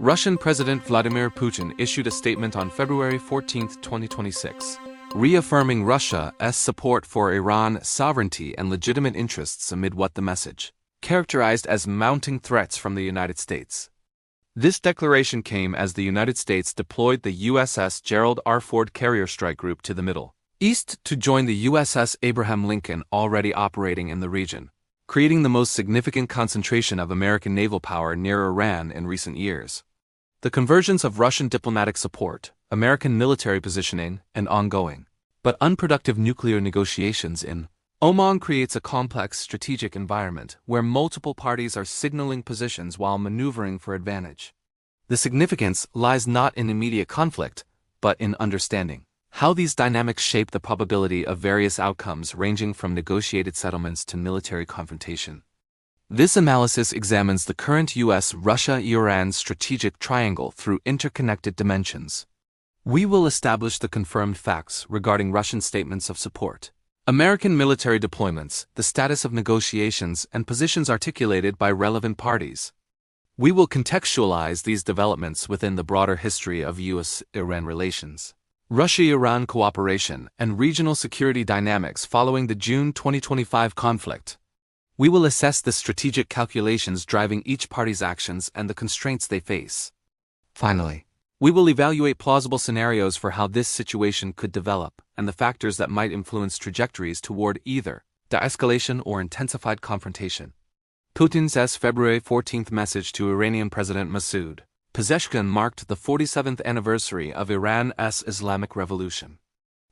Russian President Vladimir Putin issued a statement on February 14, 2026, reaffirming Russia's support for Iran's sovereignty and legitimate interests amid what the message characterized as mounting threats from the United States. This declaration came as the United States deployed the USS Gerald R carrier strike group to the Middle East to join the USS Abraham Lincoln already operating in the region, creating the most significant concentration of American naval power near Iran in recent years. The convergence of Russian diplomatic support, American military positioning, and ongoing, but unproductive nuclear negotiations in Oman creates a complex strategic environment where multiple parties are signaling positions while maneuvering for advantage. The significance lies not in immediate conflict, but in understanding how these dynamics shape the probability of various outcomes ranging from negotiated settlements to military confrontation. This analysis examines the current US-Russia-Iran strategic triangle through interconnected dimensions. We will establish the confirmed facts regarding Russian statements of support, American military deployments, the status of negotiations, and positions articulated by relevant parties. We will contextualize these developments within the broader history of US-Iran relations, Russia-Iran cooperation, and regional security dynamics following the June 2025 conflict. We will assess the strategic calculations driving each party's actions and the constraints they face. Finally, we will evaluate plausible scenarios for how this situation could develop and the factors that might influence trajectories toward either de-escalation or intensified confrontation. Putin's February 14 message to Iranian President Masoud Pezeshkian marked the 47th anniversary of Iran's Islamic Revolution.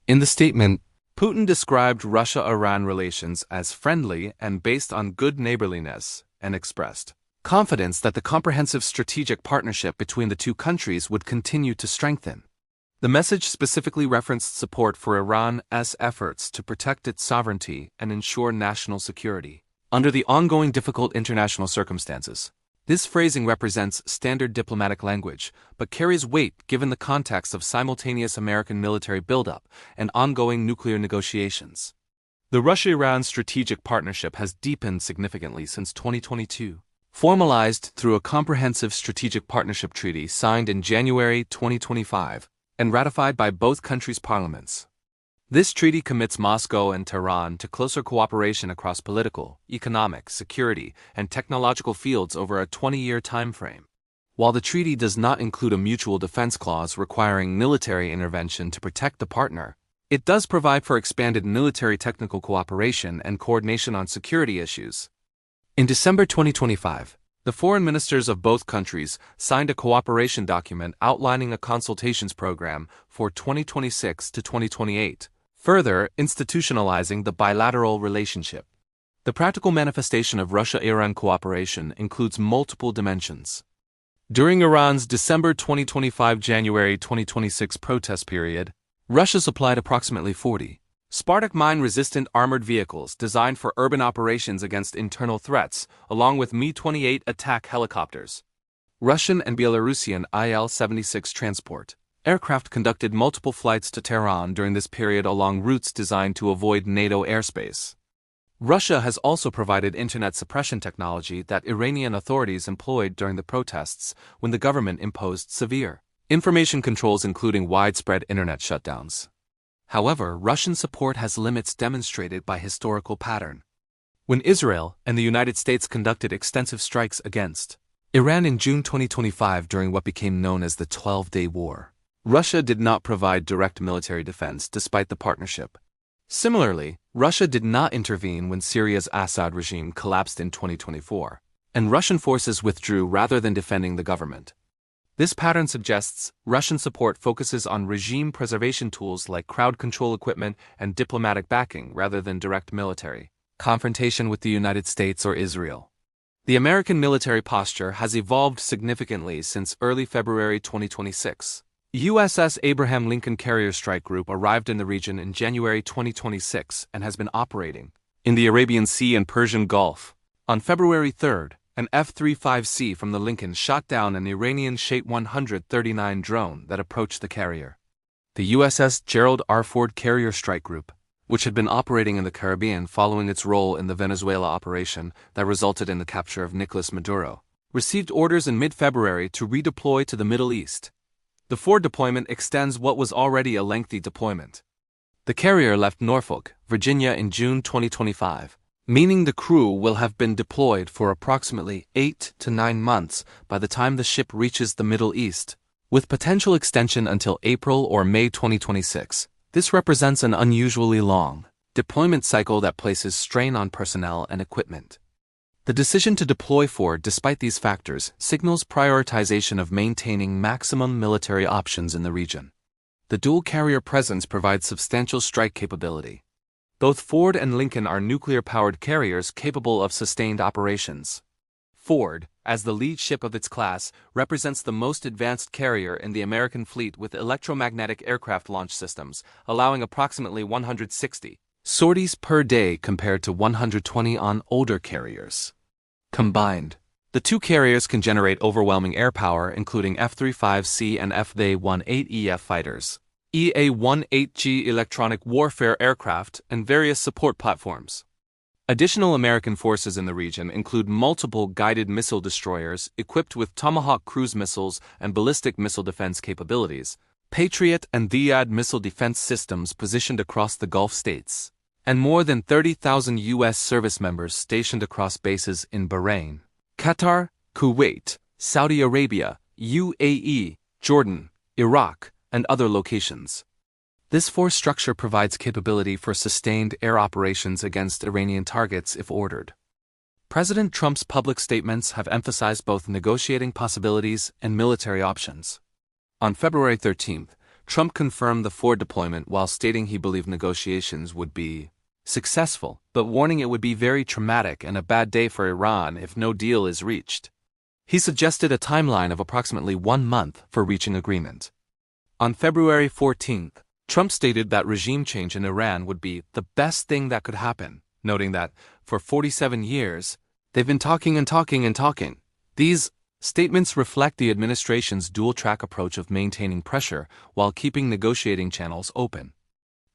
In the statement, Putin described Russia-Iran relations as friendly and based on good neighborliness and expressed confidence that the comprehensive strategic partnership between the two countries would continue to strengthen. The message specifically referenced support for Iran's efforts to protect its sovereignty and ensure national security under the ongoing difficult international circumstances. This phrasing represents standard diplomatic language, but carries weight given the context of simultaneous American military buildup and ongoing nuclear negotiations. The Russia-Iran strategic partnership has deepened significantly since 2022. Formalized through a comprehensive strategic partnership treaty signed in January 2025 and ratified by both countries' parliaments. This treaty commits Moscow and Tehran to closer cooperation across political, economic, security, and technological fields over a 20-year timeframe. While the treaty does not include a mutual defense clause requiring military intervention to protect the partner, it does provide for expanded military technical cooperation and coordination on security issues. In December 2025, the foreign ministers of both countries signed a cooperation document outlining a consultations program for 2026 to 2028, further institutionalizing the bilateral relationship. The practical manifestation of Russia-Iran cooperation includes multiple dimensions. During Iran's December 2025-January 2026 protest period, Russia supplied approximately 40 Spartak mine-resistant armored vehicles designed for urban operations against internal threats, along with Mi-28 attack helicopters. Russian and Belarusian Il-76 transport aircraft conducted multiple flights to Tehran during this period along routes designed to avoid NATO airspace. Russia has also provided internet suppression technology that Iranian authorities employed during the protests when the government imposed severe information controls including widespread internet shutdowns. However, Russian support has limits demonstrated by historical pattern. When Israel and the United States conducted extensive strikes against Iran in June 2025 during what became known as the 12-Day War, Russia did not provide direct military defense despite the partnership. Similarly, Russia did not intervene when Syria's Assad regime collapsed in 2024, and Russian forces withdrew rather than defending the government. This pattern suggests Russian support focuses on regime preservation tools like crowd control equipment and diplomatic backing rather than direct military confrontation with the United States or Israel. The American military posture has evolved significantly since early February 2026. USS Abraham Lincoln carrier strike group arrived in the region in January 2026 and has been operating in the Arabian Sea and Persian Gulf. On February 3rd, an F-35C from the Lincoln shot down an Iranian Shahed 139 drone that approached the carrier. The USS Gerald R carrier strike group, which had been operating in the Caribbean following its role in the Venezuela operation that resulted in the capture of Nicolas Maduro, received orders in mid-February to redeploy to the Middle East. The Ford deployment extends what was already a lengthy deployment. The carrier left Norfolk, Virginia in June 2025, meaning the crew will have been deployed for approximately 8 to 9 months by the time the ship reaches the Middle East, with potential extension until April or May 2026. This represents an unusually long deployment cycle that places strain on personnel and equipment. The decision to deploy Ford, despite these factors, signals prioritization of maintaining maximum military options in the region. The dual-carrier presence provides substantial strike capability. Both Ford and Lincoln are nuclear-powered carriers capable of sustained operations. Ford, as the lead ship of its class, represents the most advanced carrier in the American fleet with electromagnetic aircraft launch systems, allowing approximately 160 sorties per day compared to 120 on older carriers. Combined, the two carriers can generate overwhelming air power, including F-35C and F-A-18EF fighters, EA-18G electronic warfare aircraft, and various support platforms. Additional American forces in the region include multiple guided missile destroyers equipped with Tomahawk cruise missiles and ballistic missile defense capabilities, Patriot and Thiad missile defense systems positioned across the Gulf states, and more than 30,000 U.S. service members stationed across bases in Bahrain, Qatar, Kuwait, Saudi Arabia, UAE, Jordan, Iraq, and other locations. This force structure provides capability for sustained air operations against Iranian targets if ordered. President Trump's public statements have emphasized both negotiating possibilities and military options. On February 13, Trump confirmed the Ford deployment while stating he believed negotiations would be successful, but warning it would be very traumatic and a bad day for Iran if no deal is reached. He suggested a timeline of approximately 1 month for reaching agreement. On February 14, Trump stated that regime change in Iran would be the best thing that could happen, noting that, for 47 years, they've been talking and talking and talking. These statements reflect the administration's dual-track approach of maintaining pressure while keeping negotiating channels open.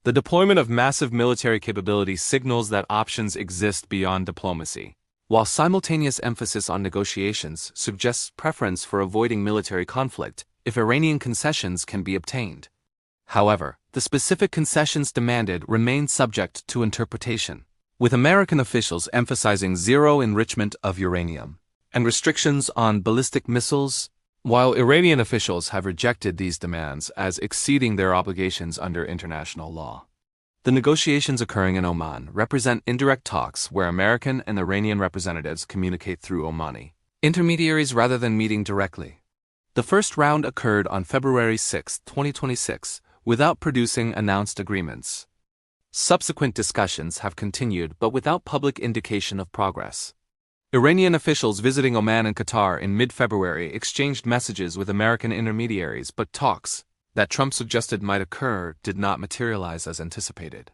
The deployment of massive military capability signals that options exist beyond diplomacy, while simultaneous emphasis on negotiations suggests preference for avoiding military conflict if Iranian concessions can be obtained. However, the specific concessions demanded remain subject to interpretation, with American officials emphasizing zero enrichment of uranium and restrictions on ballistic missiles, while Iranian officials have rejected these demands as exceeding their obligations under international law. The negotiations occurring in Oman represent indirect talks where American and Iranian representatives communicate through Omani intermediaries rather than meeting directly. The first round occurred on February 6, 2026, without producing announced agreements. Subsequent discussions have continued but without public indication of progress. Iranian officials visiting Oman and Qatar in mid-February exchanged messages with American intermediaries, but talks that Trump suggested might occur did not materialize as anticipated.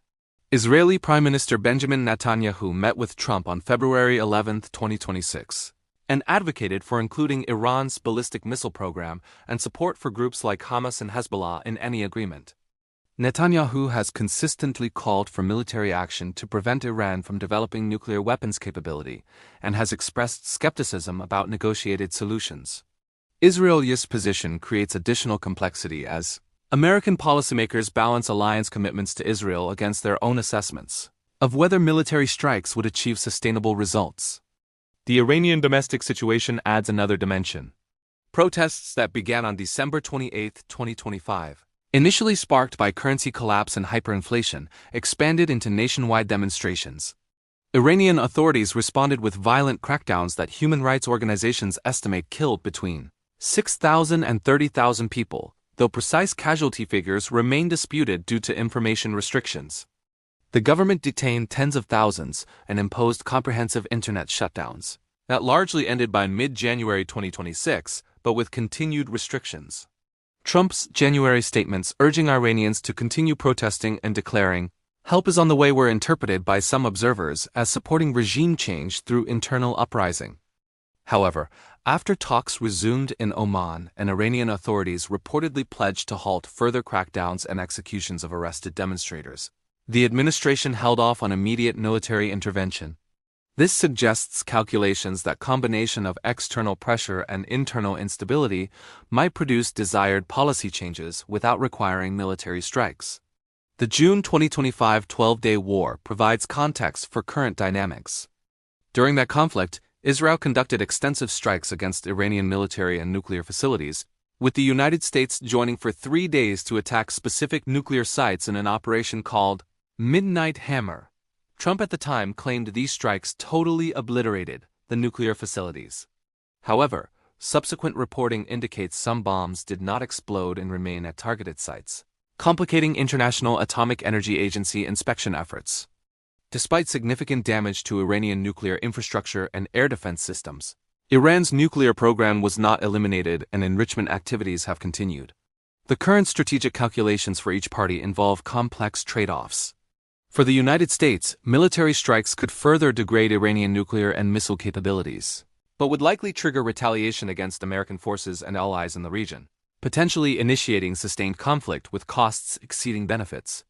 Israeli Prime Minister Benjamin Netanyahu met with Trump on February 11, 2026, and advocated for including Iran's ballistic missile program and support for groups like Hamas and Hezbollah in any agreement. Netanyahu has consistently called for military action to prevent Iran from developing nuclear weapons capability and has expressed skepticism about negotiated solutions. Israel's position creates additional complexity as American policymakers balance alliance commitments to Israel against their own assessments of whether military strikes would achieve sustainable results. The Iranian domestic situation adds another dimension. Protests that began on December 28, 2025, initially sparked by currency collapse and hyperinflation, expanded into nationwide demonstrations. Iranian authorities responded with violent crackdowns that human rights organizations estimate killed between 6,000 and 30,000 people, though precise casualty figures remain disputed due to information restrictions. The government detained tens of thousands and imposed comprehensive internet shutdowns that largely ended by mid-January 2026, but with continued restrictions. Trump's January statements urging Iranians to continue protesting and declaring, "Help is on the way," were interpreted by some observers as supporting regime change through internal uprising. However, after talks resumed in Oman and Iranian authorities reportedly pledged to halt further crackdowns and executions of arrested demonstrators, the administration held off on immediate military intervention. This suggests calculations that combination of external pressure and internal instability might produce desired policy changes without requiring military strikes. The June 2025 12-day war provides context for current dynamics. During that conflict, Israel conducted extensive strikes against Iranian military and nuclear facilities, with the United States joining for 3 days to attack specific nuclear sites in an operation called Midnight Hammer. Trump at the time claimed these strikes totally obliterated the nuclear facilities. However, subsequent reporting indicates some bombs did not explode and remain at targeted sites, complicating International Atomic Energy Agency inspection efforts. Despite significant damage to Iranian nuclear infrastructure and air defense systems, Iran's nuclear program was not eliminated and enrichment activities have continued. The current strategic calculations for each party involve complex trade-offs. For the United States, military strikes could further degrade Iranian nuclear and missile capabilities, but would likely trigger retaliation against American forces and allies in the region, potentially initiating sustained conflict with costs exceeding benefits.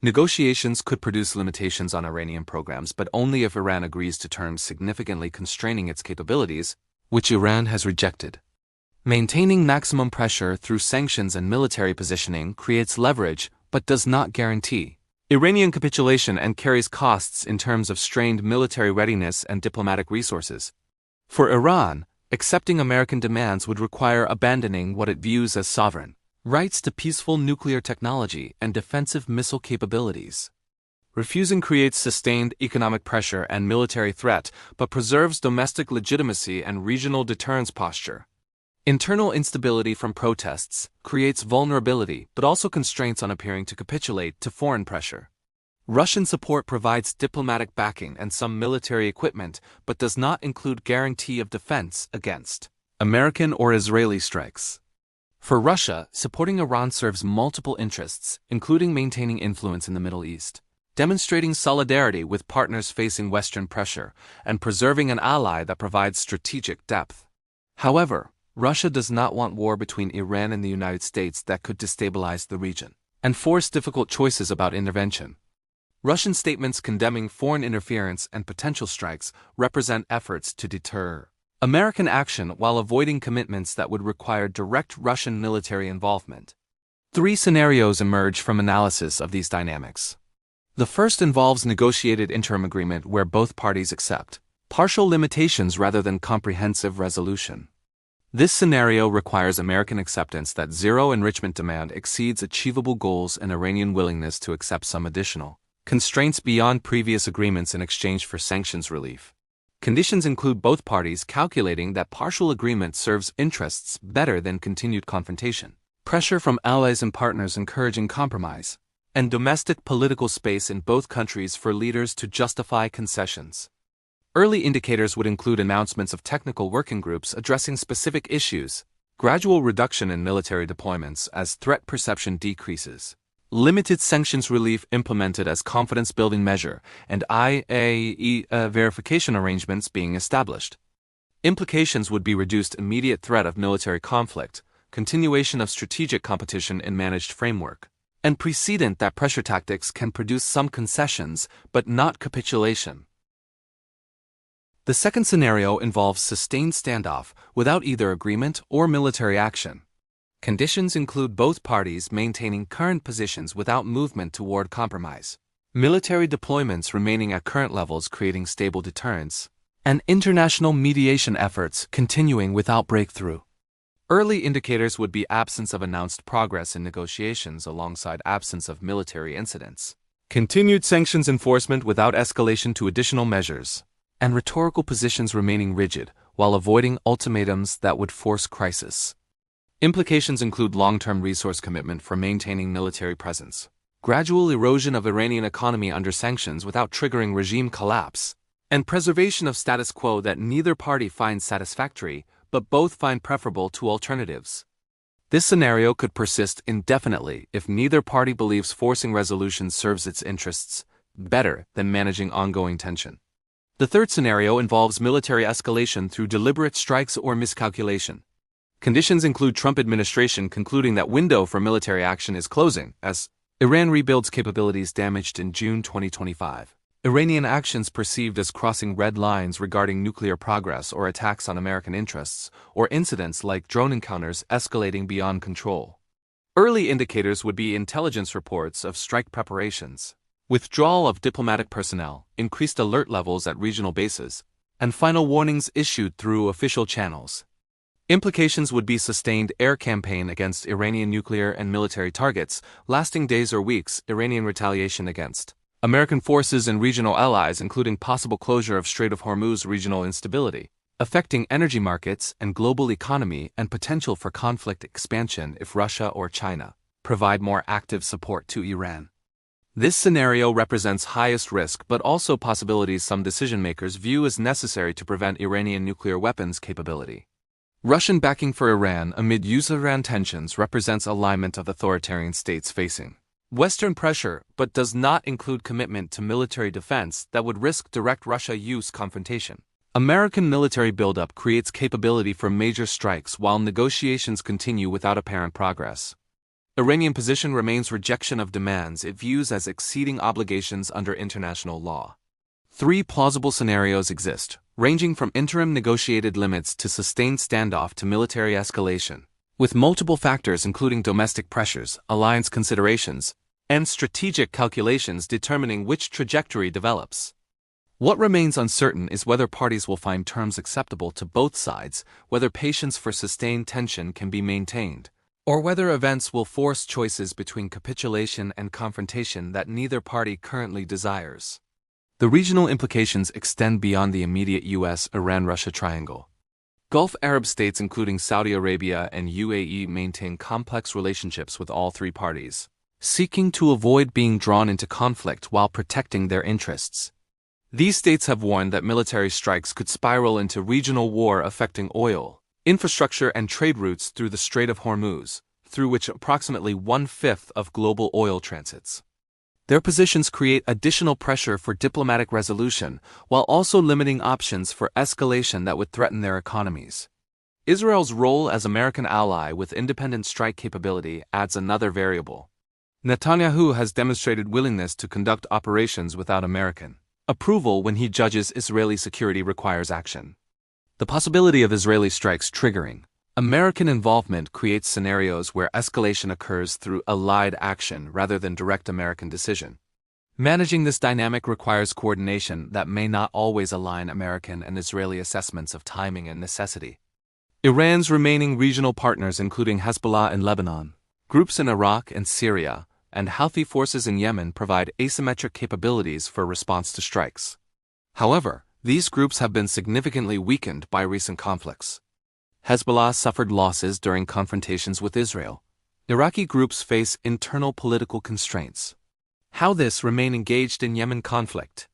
Negotiations could produce limitations on Iranian programs, but only if Iran agrees to terms significantly constraining its capabilities, which Iran has rejected. Maintaining maximum pressure through sanctions and military positioning creates leverage, but does not guarantee Iranian capitulation and carries costs in terms of strained military readiness and diplomatic resources. For Iran, accepting American demands would require abandoning what it views as sovereign rights to peaceful nuclear technology and defensive missile capabilities. Refusing creates sustained economic pressure and military threat, but preserves domestic legitimacy and regional deterrence posture. Internal instability from protests creates vulnerability but also constraints on appearing to capitulate to foreign pressure. Russian support provides diplomatic backing and some military equipment but does not include guarantee of defense against American or Israeli strikes. For Russia, supporting Iran serves multiple interests, including maintaining influence in the Middle East, demonstrating solidarity with partners facing Western pressure, and preserving an ally that provides strategic depth. However, Russia does not want war between Iran and the United States that could destabilize the region and force difficult choices about intervention. Russian statements condemning foreign interference and potential strikes represent efforts to deter American action while avoiding commitments that would require direct Russian military involvement. 3 scenarios emerge from analysis of these dynamics. The first involves negotiated interim agreement where both parties accept partial limitations rather than comprehensive resolution. This scenario requires American acceptance that zero enrichment demand exceeds achievable goals and Iranian willingness to accept some additional constraints beyond previous agreements in exchange for sanctions relief. Conditions include both parties calculating that partial agreement serves interests better than continued confrontation, pressure from allies and partners encouraging compromise, and domestic political space in both countries for leaders to justify concessions. Early indicators would include announcements of technical working groups addressing specific issues, gradual reduction in military deployments as threat perception decreases, limited sanctions relief implemented as confidence-building measure, and IAEA verification arrangements being established. Implications would be reduced immediate threat of military conflict, continuation of strategic competition in managed framework, and precedent that pressure tactics can produce some concessions but not capitulation. The second scenario involves sustained standoff without either agreement or military action. Conditions include both parties maintaining current positions without movement toward compromise, military deployments remaining at current levels creating stable deterrence, and international mediation efforts continuing without breakthrough. Early indicators would be absence of announced progress in negotiations alongside absence of military incidents, continued sanctions enforcement without escalation to additional measures, and rhetorical positions remaining rigid while avoiding ultimatums that would force crisis. Implications include long-term resource commitment for maintaining military presence, gradual erosion of Iranian economy under sanctions without triggering regime collapse, and preservation of status quo that neither party finds satisfactory but both find preferable to alternatives. This scenario could persist indefinitely if neither party believes forcing resolution serves its interests better than managing ongoing tension. The third scenario involves military escalation through deliberate strikes or miscalculation. Conditions include Trump administration concluding that window for military action is closing as Iran rebuilds capabilities damaged in June 2025, Iranian actions perceived as crossing red lines regarding nuclear progress or attacks on American interests, or incidents like drone encounters escalating beyond control. Early indicators would be intelligence reports of strike preparations, withdrawal of diplomatic personnel, increased alert levels at regional bases, and final warnings issued through official channels. Implications would be sustained air campaign against Iranian nuclear and military targets, lasting days or weeks, Iranian retaliation against American forces and regional allies, including possible closure of Strait of Hormuz, regional instability, affecting energy markets and global economy, and potential for conflict expansion if Russia or China provide more active support to Iran. This scenario represents highest risk but also possibilities some decision-makers view as necessary to prevent Iranian nuclear weapons capability. Russian backing for Iran amid US-Iran tensions represents alignment of authoritarian states facing Western pressure but does not include commitment to military defense that would risk direct Russia-US confrontation. American military buildup creates capability for major strikes while negotiations continue without apparent progress. Iranian position remains rejection of demands it views as exceeding obligations under international law. Three plausible scenarios exist, ranging from interim negotiated limits to sustained standoff to military escalation, with multiple factors including domestic pressures, alliance considerations, and strategic calculations determining which trajectory develops. What remains uncertain is whether parties will find terms acceptable to both sides, whether patience for sustained tension can be maintained, or whether events will force choices between capitulation and confrontation that neither party currently desires. The regional implications extend beyond the immediate US-Iran-Russia triangle. Gulf Arab states including Saudi Arabia and UAE maintain complex relationships with all three parties, seeking to avoid being drawn into conflict while protecting their interests. These states have warned that military strikes could spiral into regional war affecting oil, infrastructure and trade routes through the Strait of Hormuz, through which approximately 1/5 of global oil transits. Their positions create additional pressure for diplomatic resolution, while also limiting options for escalation that would threaten their economies. Israel's role as American ally with independent strike capability adds another variable. Netanyahu has demonstrated willingness to conduct operations without American approval when he judges Israeli security requires action. The possibility of Israeli strikes triggering American involvement creates scenarios where escalation occurs through allied action rather than direct American decision. Managing this dynamic requires coordination that may not always align American and Israeli assessments of timing and necessity. Iran's remaining regional partners, including Hezbollah in Lebanon, groups in Iraq and Syria, and Houthi forces in Yemen, provide asymmetric capabilities for response to strikes. However, these groups have been significantly weakened by recent conflicts. Hezbollah suffered losses during confrontations with Israel. Iraqi groups face internal political constraints. How this remain engaged in Yemen conflict?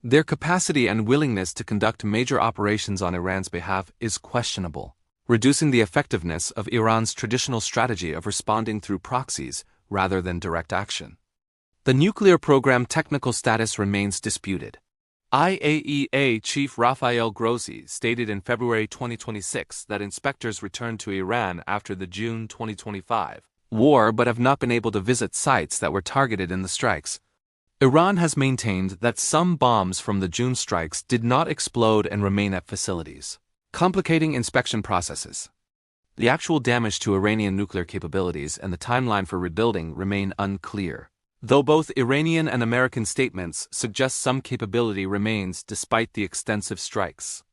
Their capacity and willingness to conduct major operations on Iran's behalf is questionable, reducing the effectiveness of Iran's traditional strategy of responding through proxies rather than direct action. The nuclear program technical status remains disputed. IAEA Chief Rafael Grossi stated in February 2026 that inspectors returned to Iran after the June 2025 war but have not been able to visit sites that were targeted in the strikes. Iran has maintained that some bombs from the June strikes did not explode and remain at facilities, complicating inspection processes. The actual damage to Iranian nuclear capabilities and the timeline for rebuilding remain unclear, though both Iranian and American statements suggest some capability remains despite the extensive strikes.